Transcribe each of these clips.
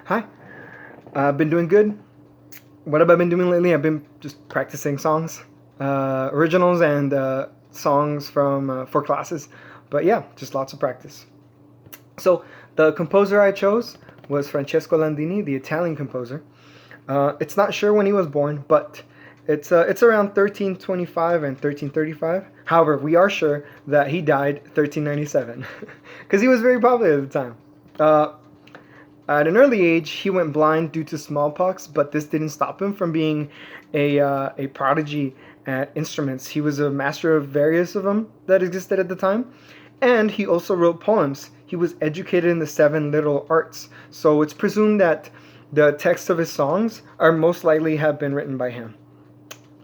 Hi. I've been doing good. What have I been doing lately? I've been just practicing songs, originals, and songs from for classes. But yeah, just lots of practice. So the composer I chose was Francesco Landini, the Italian composer. It's not sure when he was born, but it's around 1325 and 1335. However, we are sure that he died 1397 because he was very popular at the time. Uh, at an early age, he went blind due to smallpox, but this didn't stop him from being a prodigy at instruments. He was a master of various of them that existed at the time, and he also wrote poems. He was educated in the seven liberal arts, so it's presumed that the text of his songs are most likely have been written by him.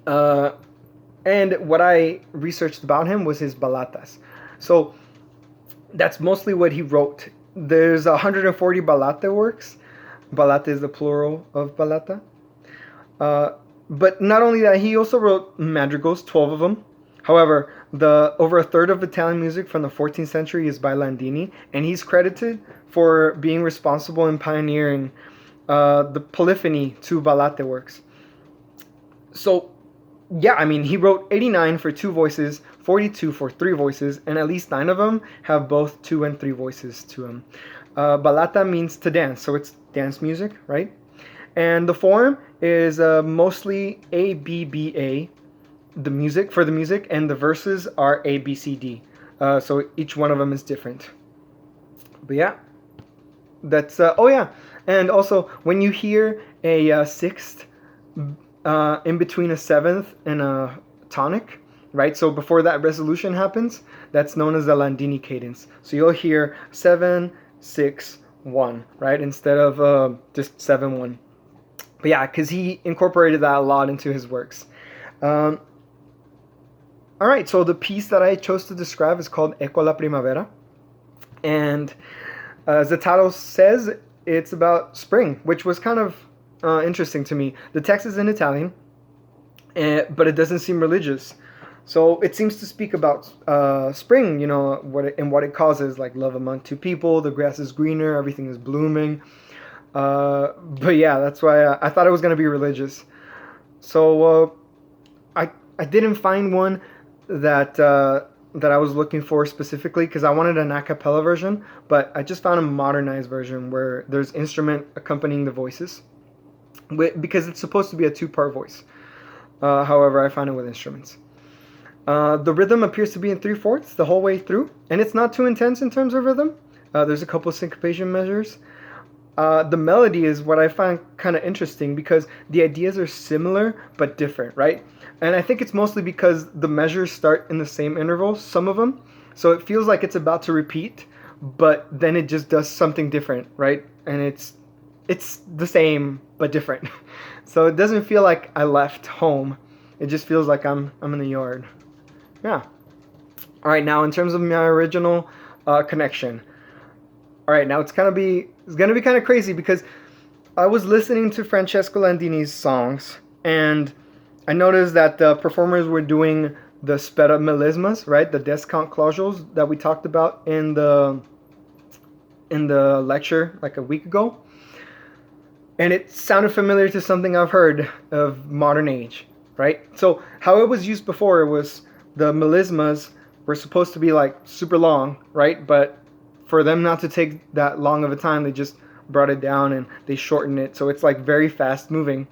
Uh, and what I researched about him was his ballatas. So that's mostly what he wrote. There's 140 ballata works. Ballata is the plural of ballata. Uh, but not only that, he also wrote madrigals, 12 of them. However, the over a third of Italian music from the 14th century is by Landini, and he's credited for being responsible in pioneering the polyphony to ballate works. So yeah, I mean, he wrote 89 for two voices, 42 for three voices, and at least nine of them have both two and three voices to them. Ballata means to dance, so it's dance music, right? And the form is mostly A B B A, the music for the music, and the verses are A B C D. So each one of them is different. But yeah, that's oh yeah, and also when you hear a sixth in between a seventh and a tonic, right? So before that resolution happens, that's known as the Landini cadence. So you'll hear 7 6 1, right, instead of just 7 1. But yeah, because he incorporated that a lot into his works. Um, all right, so the piece that I chose to describe is called Ecco la Primavera, and as the title says, it's about spring, which was kind of interesting to me. The text is in Italian, but it doesn't seem religious. So it seems to speak about spring, what it causes, like love among two people, the grass is greener, everything is blooming. But yeah, that's why I thought it was going to be religious. So I didn't find one that I was looking for specifically because I wanted an a cappella version, but I just found a modernized version where there's instrument accompanying the voices, because it's supposed to be a two-part voice. However, I found it with instruments. The rhythm appears to be in 3/4 the whole way through, and it's not too intense in terms of rhythm. There's a couple syncopation measures. The melody is what I find kind of interesting because the ideas are similar but different, right? And I think it's mostly because the measures start in the same intervals, some of them. So it feels like it's about to repeat, but then it just does something different, right? And it's the same but different. So it doesn't feel like I left home. It just feels like I'm in the yard. Yeah. All right, now in terms of my original connection. All right, now it's gonna be kind of crazy because I was listening to Francesco Landini's songs, and I noticed that the performers were doing the sped up melismas, right? The descant clausules that we talked about in the lecture like a week ago. And it sounded familiar to something I've heard of modern age, right? So how it was used before was the melismas were supposed to be like super long, right? But for them not to take that long of a time, they just brought it down and they shortened it, so it's like very fast moving.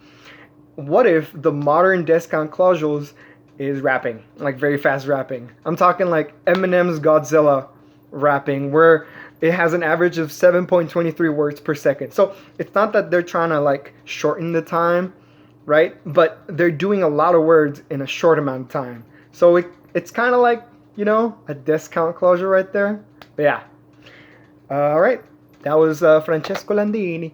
What if the modern descant clausules is rapping, like very fast rapping? I'm talking like Eminem's Godzilla rapping, where it has an average of 7.23 words per second. So it's not that they're trying to like shorten the time, right? But they're doing a lot of words in a short amount of time. So it's kind of like, a descant clausule right there. But yeah. All right. That was Francesco Landini.